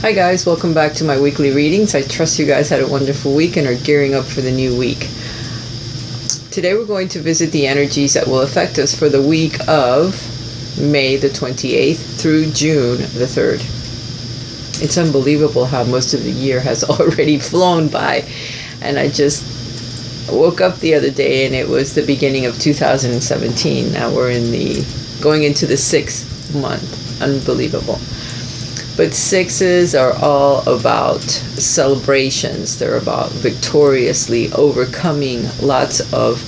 Hi guys, welcome back to my weekly readings. I trust you guys had a wonderful week and are gearing up for the new week. Today we're going to visit the energies that will affect us for the week of May the 28th through June the 3rd. It's unbelievable how most of the year has already flown by, and I just woke up the other day and it was the beginning of 2017. Now we're going into the 6th month. Unbelievable. But sixes are all about celebrations. They're about victoriously overcoming lots of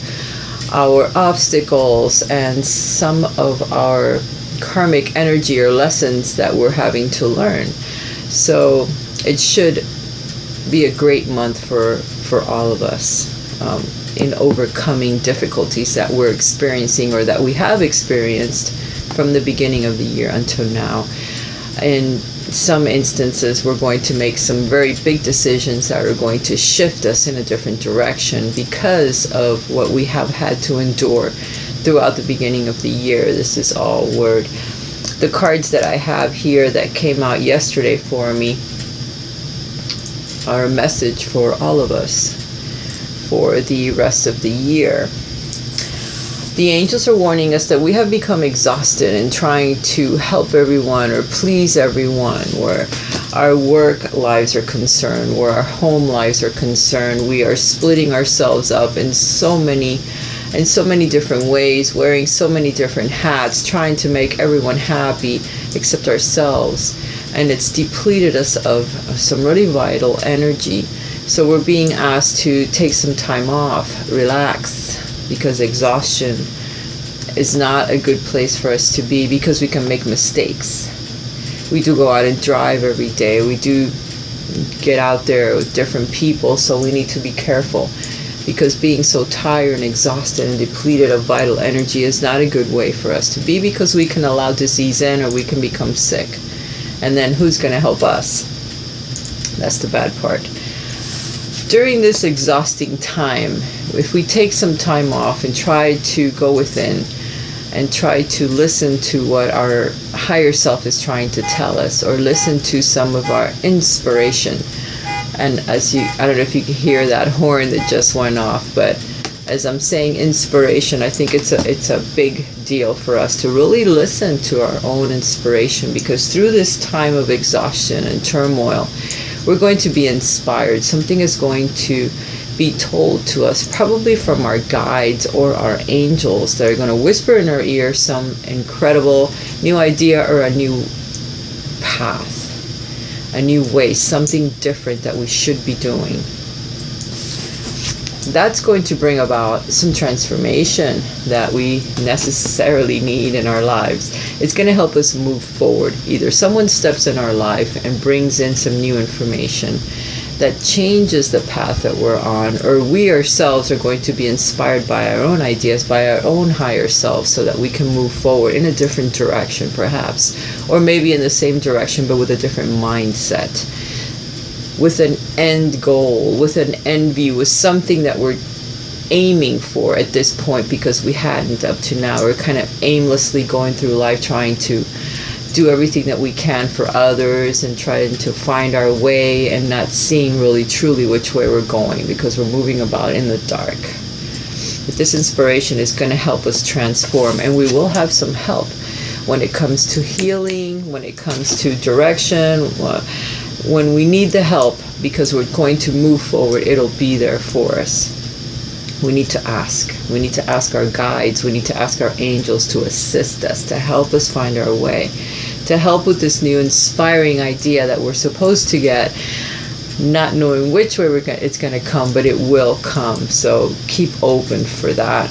our obstacles and some of our karmic energy or lessons that we're having to learn. So it should be a great month for all of us in overcoming difficulties that we're experiencing or that we have experienced from the beginning of the year until now. In some instances, we're going to make some very big decisions that are going to shift us in a different direction because of what we have had to endure throughout the beginning of the year. This is all word. The cards that I have here that came out yesterday for me are a message for all of us for the rest of the year. The angels are warning us that we have become exhausted in trying to help everyone or please everyone, where our work lives are concerned, where our home lives are concerned. We are splitting ourselves up in so many different ways, wearing so many different hats, trying to make everyone happy except ourselves. And it's depleted us of some really vital energy. So we're being asked to take some time off, relax, because exhaustion is not a good place for us to be because we can make mistakes. We do go out and drive every day. We do get out there with different people, so we need to be careful because being so tired and exhausted and depleted of vital energy is not a good way for us to be because we can allow disease in or we can become sick. And then who's going to help us? That's the bad part. During this exhausting time, if we take some time off and try to go within and try to listen to what our higher self is trying to tell us, or listen to some of our inspiration, and I don't know if you can hear that horn that just went off, but as I'm saying inspiration, I think it's a big deal for us to really listen to our own inspiration, because through this time of exhaustion and turmoil, we're going to be inspired. Something is going to be told to us, probably from our guides or our angels. They're going to whisper in our ear some incredible new idea or a new path, a new way, something different that we should be doing. That's going to bring about some transformation that we necessarily need in our lives. It's going to help us move forward. Either someone steps in our life and brings in some new information that changes the path that we're on, or we ourselves are going to be inspired by our own ideas, by our own higher self, so that we can move forward in a different direction perhaps, or maybe in the same direction but with a different mindset, with an end goal, with an end view, with something that we're aiming for at this point, because we hadn't up to now. We're kind of aimlessly going through life trying to do everything that we can for others and trying to find our way and not seeing really truly which way we're going because we're moving about in the dark. But this inspiration is going to help us transform, and we will have some help when it comes to healing, when it comes to direction. When we need the help, because we're going to move forward, it'll be there for us. We need to ask. We need to ask our guides. We need to ask our angels to assist us, to help us find our way, to help with this new inspiring idea that we're supposed to get, not knowing which way it's going to come, but it will come. So keep open for that.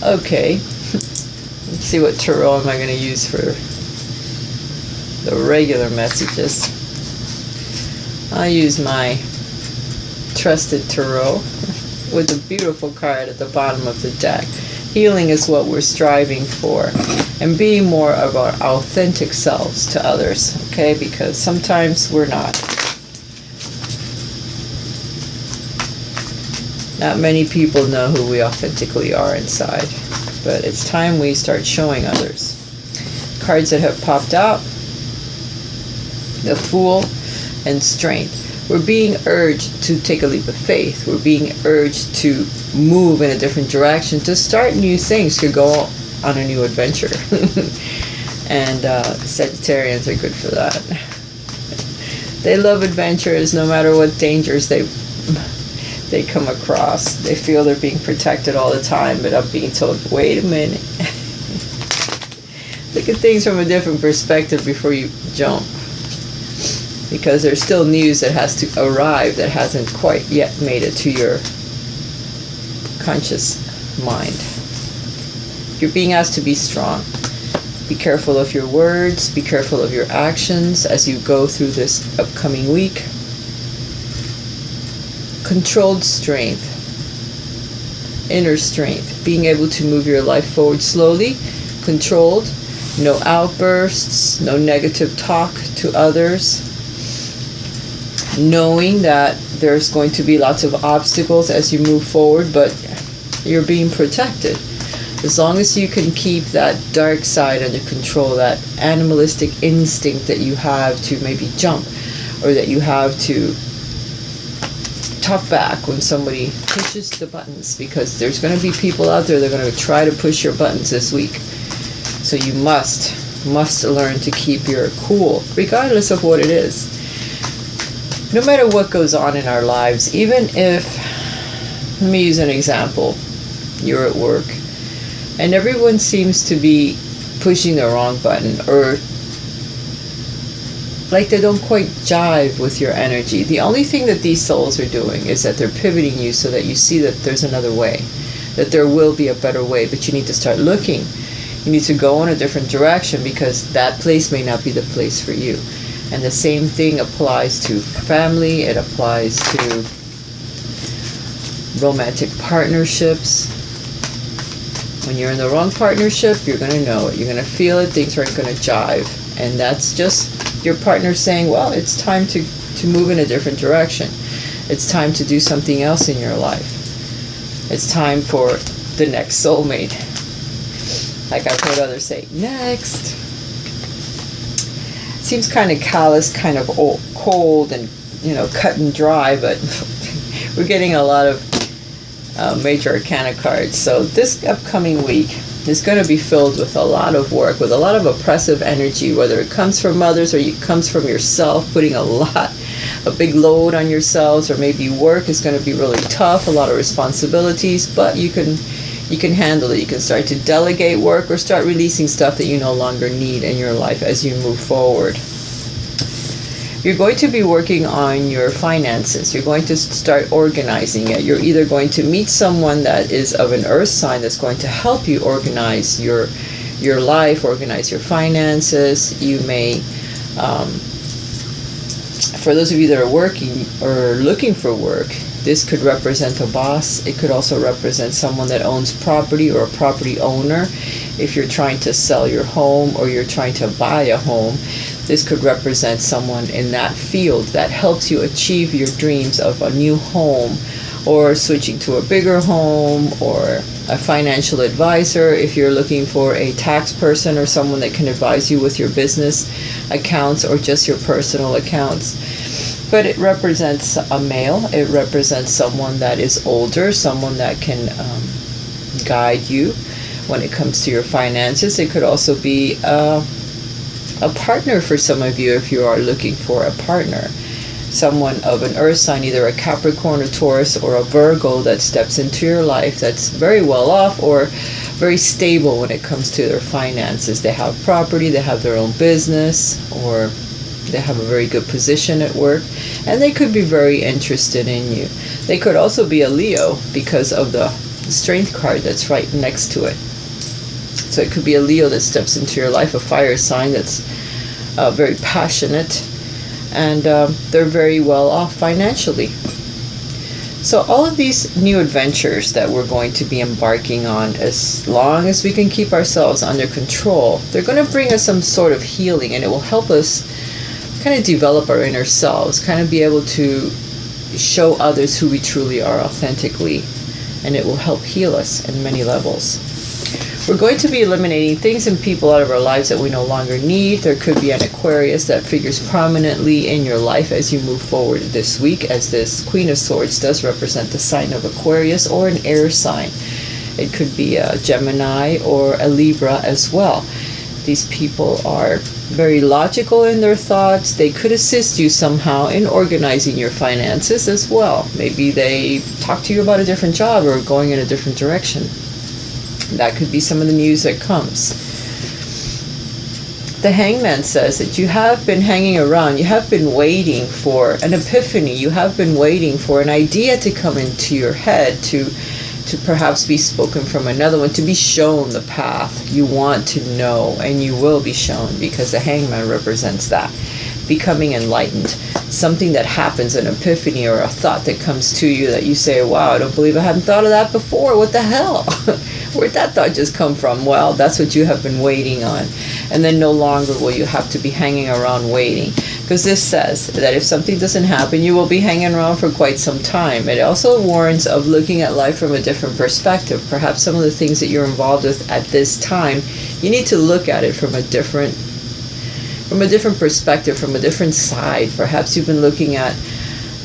Okay. Let's see what tarot am I going to use for the regular messages. I'll use my trusted tarot with a beautiful card at the bottom of the deck. Healing is what we're striving for, and being more of our authentic selves to others, okay? Because sometimes we're not. Not many people know who we authentically are inside, but it's time we start showing others. Cards that have popped out The Fool and Strength. We're being urged to take a leap of faith. We're being urged to move in a different direction, to start new things, to go on a new adventure. And Sagittarians are good for that. They love adventures no matter what dangers they come across. They feel they're being protected all the time, but I'm being told, wait a minute. Look at things from a different perspective before you jump. Because there's still news that has to arrive that hasn't quite yet made it to your conscious mind. You're being asked to be strong. Be careful of your words. Be careful of your actions as you go through this upcoming week. Controlled strength. Inner strength. Being able to move your life forward slowly. Controlled. No outbursts. No negative talk to others. Knowing that there's going to be lots of obstacles as you move forward, but you're being protected. As long as you can keep that dark side under control, that animalistic instinct that you have to maybe jump, or that you have to talk back when somebody pushes the buttons, because there's going to be people out there that are going to try to push your buttons this week. So you must learn to keep your cool, regardless of what it is. No matter what goes on in our lives, even if, let me use an example, you're at work, and everyone seems to be pushing the wrong button, or like they don't quite jive with your energy. The only thing that these souls are doing is that they're pivoting you so that you see that there's another way, that there will be a better way, but you need to start looking. You need to go in a different direction, because that place may not be the place for you. And the same thing applies to family. It applies to romantic partnerships. When you're in the wrong partnership, you're going to know it. You're going to feel it. Things aren't going to jive. And that's just your partner saying, well, it's time to move in a different direction. It's time to do something else in your life. It's time for the next soulmate. Like I've heard others say, next. Seems kind of callous, kind of old, cold, and cut and dry, but we're getting a lot of major arcana cards. So this upcoming week is going to be filled with a lot of work, with a lot of oppressive energy, whether it comes from others or it comes from yourself, putting a big load on yourselves, or maybe work is going to be really tough, a lot of responsibilities, but you can handle it. You can start to delegate work, or start releasing stuff that you no longer need in your life as you move forward. You're going to be working on your finances. You're going to start organizing it. You're either going to meet someone that is of an earth sign that's going to help you organize your life, organize your finances. You may, for those of you that are working or looking for work, this could represent a boss. It could also represent someone that owns property, or a property owner. If you're trying to sell your home, or you're trying to buy a home, this could represent someone in that field that helps you achieve your dreams of a new home, or switching to a bigger home, or a financial advisor if you're looking for a tax person, or someone that can advise you with your business accounts or just your personal accounts. But it represents a male. It represents someone that is older, someone that can guide you when it comes to your finances. It could also be a partner for some of you if you are looking for a partner. Someone of an earth sign, either a Capricorn, a Taurus, or a Virgo, that steps into your life that's very well off or very stable when it comes to their finances. They have property, they have their own business, or they have a very good position at work, and they could be very interested in you. They could also be a Leo because of the strength card that's right next to it. So it could be a Leo that steps into your life, a fire sign that's very passionate, and they're very well off financially. So all of these new adventures that we're going to be embarking on, as long as we can keep ourselves under control, they're going to bring us some sort of healing, and it will help us kind of develop our inner selves, kind of be able to show others who we truly are authentically, and it will help heal us in many levels. We're going to be eliminating things and people out of our lives that we no longer need. There could be an Aquarius that figures prominently in your life as you move forward this week, as this Queen of Swords does represent the sign of Aquarius or an air sign. It could be a Gemini or a Libra as well. These people are very logical in their thoughts. They could assist you somehow in organizing your finances as well. Maybe they talk to you about a different job or going in a different direction. That could be some of the news that comes. The Hangman says that you have been hanging around. You have been waiting for an epiphany. You have been waiting for an idea to come into your head, to perhaps be spoken from another one, to be shown the path you want to know, and you will be shown, because the Hangman represents that. Becoming enlightened. Something that happens, an epiphany or a thought that comes to you that you say, wow, I don't believe I hadn't thought of that before. What the hell? Where'd that thought just come from? Well, that's what you have been waiting on. And then no longer will you have to be hanging around waiting. Because this says that if something doesn't happen, you will be hanging around for quite some time. It also warns of looking at life from a different perspective. Perhaps some of the things that you're involved with at this time, you need to look at it from a different perspective, from a different side. Perhaps you've been looking at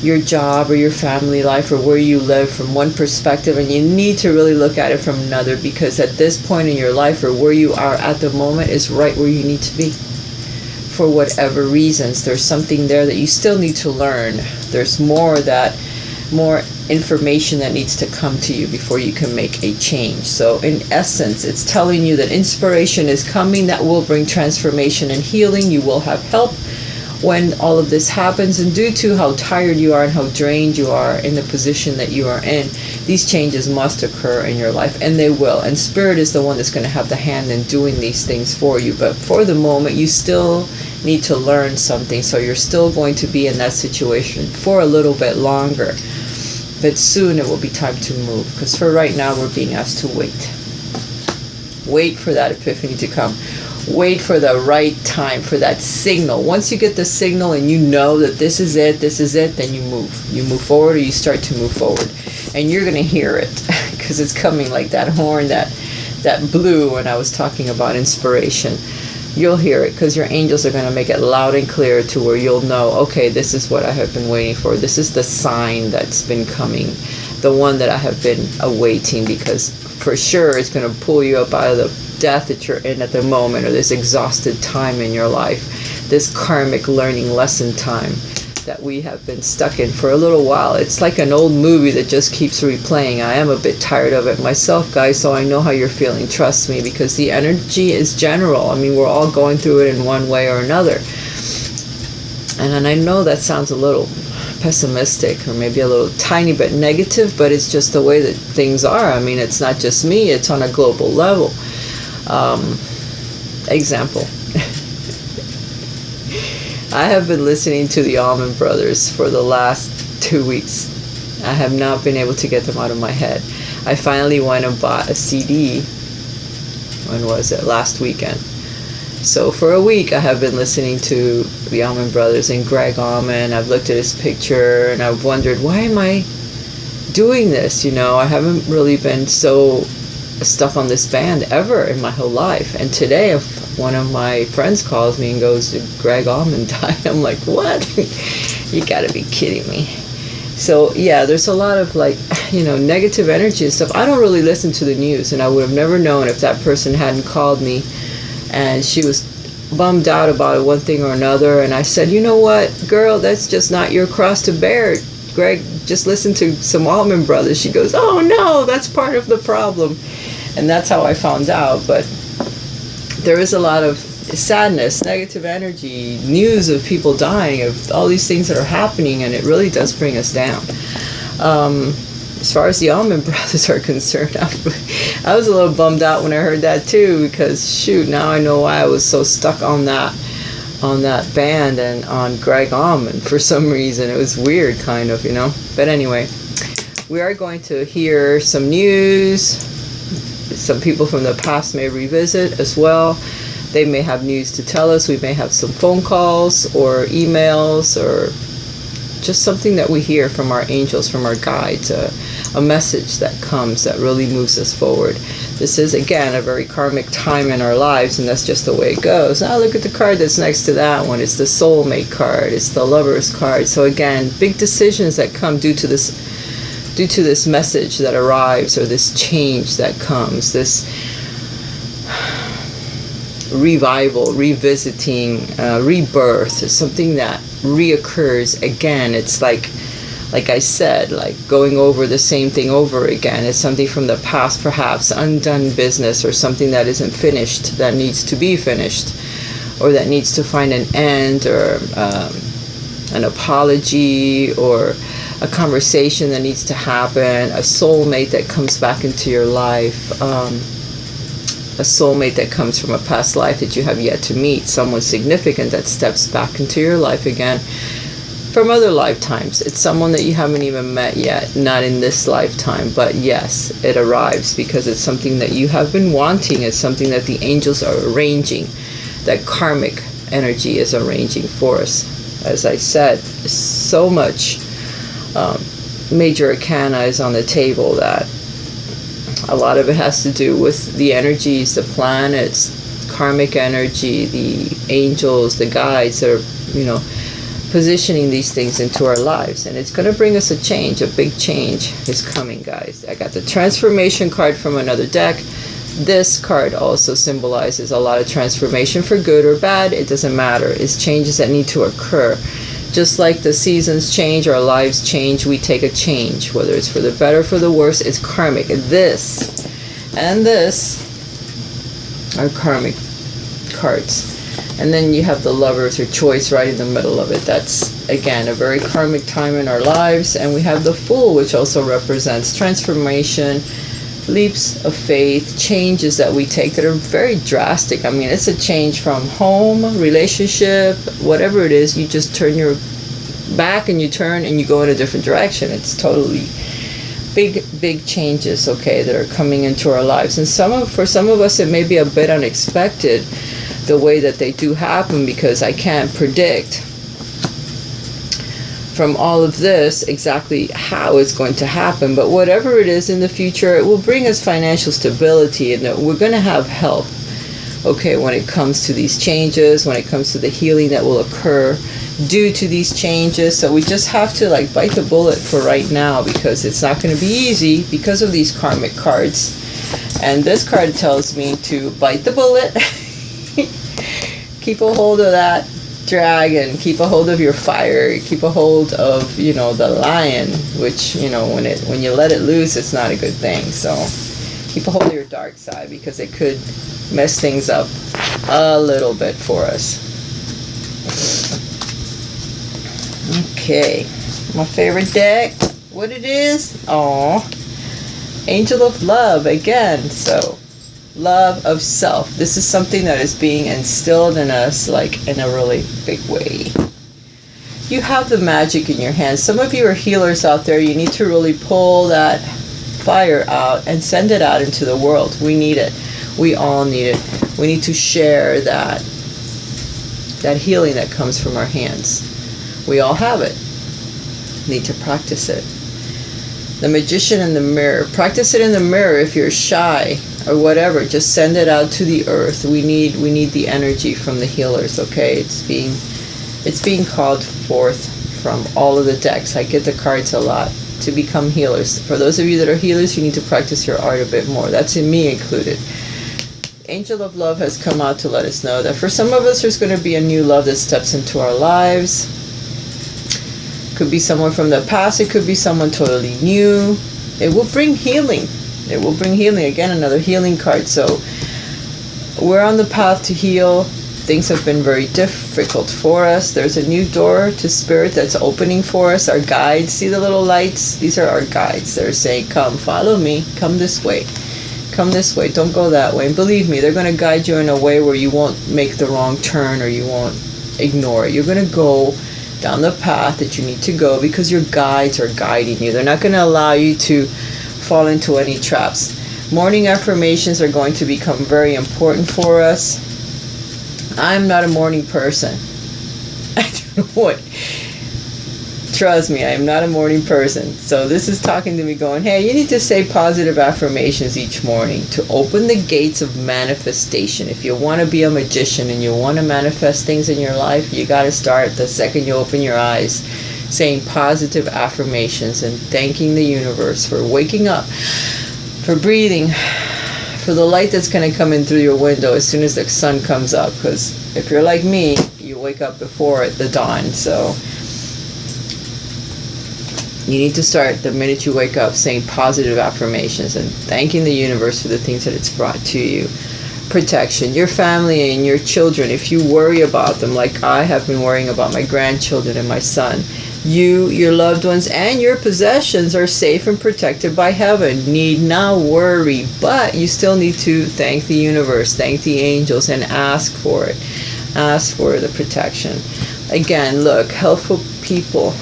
your job or your family life or where you live from one perspective, and you need to really look at it from another, because at this point in your life, or where you are at the moment, is right where you need to be. For whatever reasons, there's something there that you still need to learn. There's more information that needs to come to you before you can make a change. So in essence, it's telling you that inspiration is coming that will bring transformation and healing. You will have help when all of this happens, and due to how tired you are and how drained you are in the position that you are in, these changes must occur in your life, and they will. And Spirit is the one that's going to have the hand in doing these things for you. But for the moment, you still need to learn something, so you're still going to be in that situation for a little bit longer. But soon it will be time to move, because for right now we're being asked to wait. Wait for that epiphany to come. Wait for the right time, for that signal. Once you get the signal and you know that this is it, then you move. You move forward, or you start to move forward. And you're going to hear it, because it's coming like that horn that blew when I was talking about inspiration. You'll hear it, because your angels are going to make it loud and clear to where you'll know, okay, this is what I have been waiting for. This is the sign that's been coming, the one that I have been awaiting, because for sure it's going to pull you up out of the death that you're in at the moment, or this exhausted time in your life, this karmic learning lesson time that we have been stuck in for a little while. It's like an old movie that just keeps replaying. I am a bit tired of it myself, guys, so I know how you're feeling. Trust me, because the energy is general. I mean, we're all going through it in one way or another. And I know that sounds a little pessimistic, or maybe a little tiny bit negative, but it's just the way that things are. I mean, it's not just me, it's on a global level. Example. I have been listening to the Allman Brothers for the last 2 weeks. I have not been able to get them out of my head. I finally went and bought a CD. When was it? Last weekend. So for a week I have been listening to the Allman Brothers and Greg Allman. I've looked at his picture and I've wondered, why am I doing this? You know, I haven't really been so stuck on this band ever in my whole life. And today, if one of my friends calls me and goes, did Greg Allman die? I'm like, what? You gotta be kidding me. So yeah, there's a lot of negative energy and stuff. I don't really listen to the news, and I would have never known if that person hadn't called me and she was bummed out about one thing or another, and I said, you know what, girl, that's just not your cross to bear. Greg, just listen to some Allman Brothers. She goes, oh no, that's part of the problem. And that's how I found out. But there is a lot of sadness, negative energy, news of people dying, of all these things that are happening, and it really does bring us down. As far as the Allman Brothers are concerned, I was a little bummed out when I heard that too, because shoot, now I know why I was so stuck on that band and on Greg Allman for some reason. It was weird, kind of, But anyway, we are going to hear some news. Some people from the past may revisit as well. They may have news to tell us. We may have some phone calls or emails, or just something that we hear from our angels, from our guides, a message that comes that really moves us forward. This is, again, a very karmic time in our lives, and that's just the way it goes. Now look at the card that's next to that one. It's the soulmate card. It's the lover's card. So again, big decisions that come due to this message that arrives, or this change that comes, this revival, revisiting, rebirth, something that reoccurs again. It's like I said, like going over the same thing over again. It's something from the past, perhaps undone business, or something that isn't finished, that needs to be finished, or that needs to find an end, or an apology, or a conversation that needs to happen, a soulmate that comes back into your life, a soulmate that comes from a past life that you have yet to meet, someone significant that steps back into your life again from other lifetimes. It's someone that you haven't even met yet, not in this lifetime, but yes, it arrives because it's something that you have been wanting. It's something that the angels are arranging, that karmic energy is arranging for us. As I said, so much major arcana is on the table, that a lot of it has to do with the energies, the planets, karmic energy, the angels, the guides that are, positioning these things into our lives. And it's going to bring us a change. A big change is coming, guys. I got the transformation card from another deck. This card also symbolizes a lot of transformation, for good or bad. It doesn't matter. It's changes that need to occur. Just like the seasons change, our lives change, we take a change, whether it's for the better or for the worse. It's karmic. This and this are karmic cards. And then you have the Lovers, or choice, right in the middle of it. That's, again, a very karmic time in our lives. And we have the Fool, which also represents transformation, leaps of faith, changes that we take that are very drastic. I mean, it's a change from home, relationship, whatever it is. You just turn your back and you turn and you go in a different direction. It's totally big changes, okay, that are coming into our lives. And for some of us, it may be a bit unexpected, the way that they do happen, because I can't predict from all of this exactly how it's going to happen. But whatever it is in the future, it will bring us financial stability, and that we're going to have help, okay, when it comes to these changes, when it comes to the healing that will occur due to these changes. So we just have to bite the bullet for right now, because it's not going to be easy because of these karmic cards. And this card tells me to bite the bullet. Keep a hold of that dragon, keep a hold of your fire, keep a hold of, the lion, which, when you let it loose, it's not a good thing. So keep a hold of your dark side, because it could mess things up a little bit for us. Okay, my favorite deck, what it is? Angel of Love again. So love of self. This is something that is being instilled in us in a really big way. You have the magic in your hands. Some of you are healers out there. You need to really pull that fire out and send it out into the world. We need it. We all need it. We need to share that healing that comes from our hands. We all have it. Need to practice it. The Magician in the Mirror. Practice it in the mirror if you're shy or whatever. Just send it out to the earth. We need the energy from the healers, okay? It's being called forth from all of the decks. I get the cards a lot to become healers. For those of you that are healers, you need to practice your art a bit more. That's in me included. Angel of Love has come out to let us know that for some of us, there's going to be a new love that steps into our lives. Could be someone from the past. It could be someone totally new. It will bring healing. It will bring healing. Again, another healing card. So we're on the path to heal. Things have been very difficult for us. There's a new door to spirit that's opening for us. Our guides, see the little lights? These are our guides. They're saying, come, follow me. Come this way. Come this way. Don't go that way. And believe me, they're going to guide you in a way where you won't make the wrong turn, or you won't ignore it. You're going to go down the path that you need to go, because your guides are guiding you. They're not going to allow you to fall into any traps. Morning affirmations are going to become very important for us. I'm not a morning person. I don't know what Trust me, I am not a morning person. So this is talking to me going, hey, you need to say positive affirmations each morning to open the gates of manifestation. If you want to be a magician and you want to manifest things in your life, you got to start the second you open your eyes, saying positive affirmations and thanking the universe for waking up, for breathing, for the light that's going to come in through your window as soon as the sun comes up. Because if you're like me, you wake up before the dawn. So you need to start the minute you wake up saying positive affirmations and thanking the universe for the things that it's brought to you. Protection, your family and your children, if you worry about them like I have been worrying about my grandchildren and my son, you, your loved ones, and your possessions are safe and protected by heaven. Need not worry, but you still need to thank the universe, thank the angels, and ask for it. Ask for the protection. Again, look, helpful people.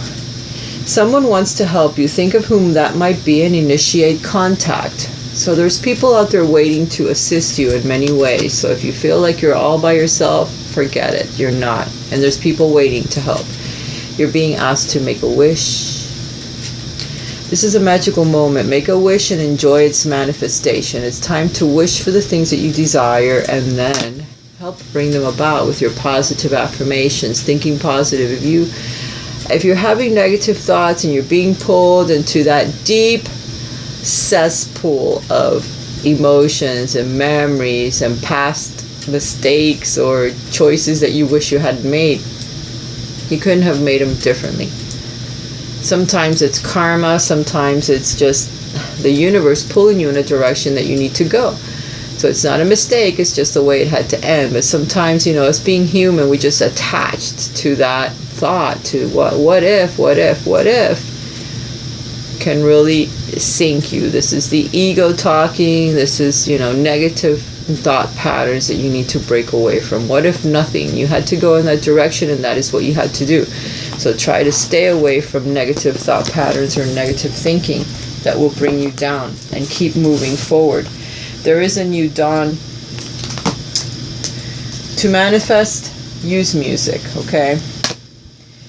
Someone wants to help you. Think of whom that might be and initiate contact. So there's people out there waiting to assist you in many ways. So if you feel like you're all by yourself, forget it. You're not. And there's people waiting to help. You're being asked to make a wish. This is a magical moment. Make a wish and enjoy its manifestation. It's time to wish for the things that you desire and then help bring them about with your positive affirmations, thinking positive. If you're having negative thoughts and you're being pulled into that deep cesspool of emotions and memories and past mistakes or choices that you wish you had made, you couldn't have made them differently. Sometimes it's karma, sometimes it's just the universe pulling you in a direction that you need to go. So it's not a mistake, it's just the way it had to end. But sometimes, us being human, we just attached to that thought, to what if can really sink you. This is the ego talking. This is, negative thought patterns that you need to break away from. What if nothing? You had to go in that direction and that is what you had to do. So try to stay away from negative thought patterns or negative thinking that will bring you down, and keep moving forward. There is a new dawn. To manifest, use music, okay?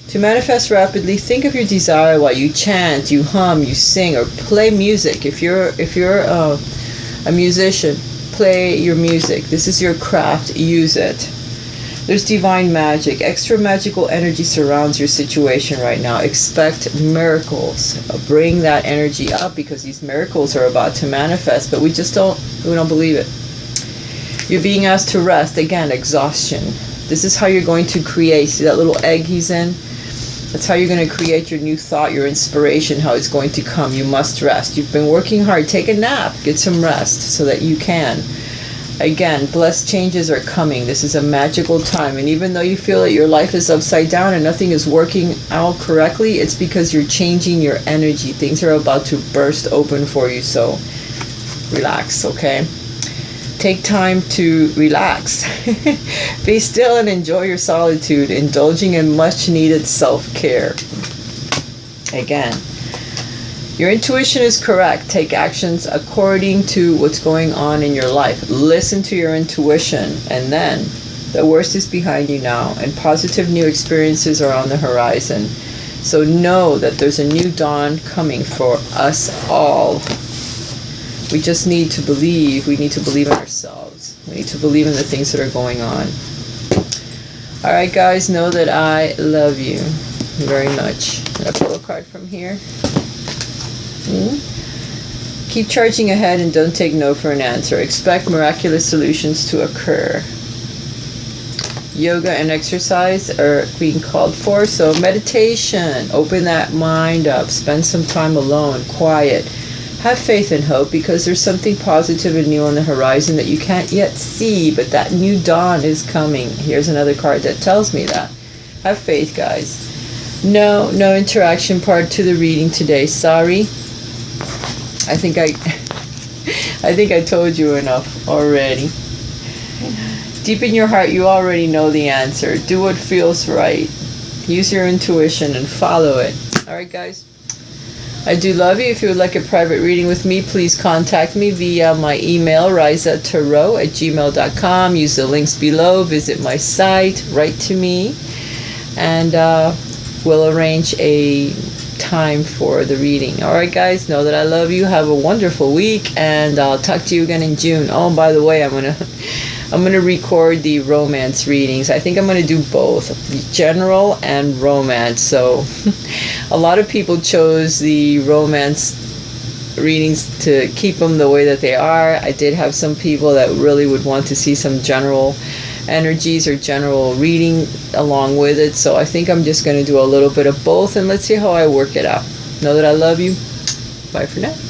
To manifest rapidly, think of your desire while you chant, you hum, you sing, or play music. If you're a musician, play your music. This is your craft. Use it. There's divine magic. Extra magical energy surrounds your situation right now. Expect miracles. Bring that energy up because these miracles are about to manifest, but we don't believe it. You're being asked to rest. Again, exhaustion. This is how you're going to create. See that little egg he's in? That's how you're going to create your new thought, your inspiration, how it's going to come. You must rest. You've been working hard. Take a nap. Get some rest so that you can. Again, blessed changes are coming. This is a magical time. And even though you feel that your life is upside down and nothing is working out correctly, it's because you're changing your energy. Things are about to burst open for you. So relax, okay? Take time to relax. Be still and enjoy your solitude, indulging in much needed self-care. Again, your intuition is correct. Take actions according to what's going on in your life. Listen to your intuition, and then the worst is behind you now, and positive new experiences are on the horizon. So know that there's a new dawn coming for us all. We just need to believe. We need to believe in ourselves. We need to believe in the things that are going on. All right, guys, know that I love you very much. And I pull a card from here. Keep charging ahead and don't take no for an answer. Expect miraculous solutions to occur. Yoga and exercise are being called for. So meditation. Open that mind up. Spend some time alone, quiet. Have faith and hope because there's something positive and new on the horizon that you can't yet see, but that new dawn is coming. Here's another card that tells me that. Have faith, guys. No interaction part to the reading today. Sorry. I think I told you enough already. Deep in your heart, you already know the answer. Do what feels right. Use your intuition and follow it. All right, guys. I do love you. If you would like a private reading with me, please contact me via my email, raisatarot@gmail.com. Use the links below. Visit my site. Write to me. And we'll arrange a time for the reading. All right, guys, know that I love you. Have a wonderful week, and I'll talk to you again in June. Oh, and by the way, I'm gonna record the romance readings. I think I'm gonna do both, general and romance. So a lot of people chose the romance readings to keep them the way that they are. I did have some people that really would want to see some general energies or general reading along with it. So I think I'm just going to do a little bit of both, and let's see how I work it out. Know that I love you. Bye for now.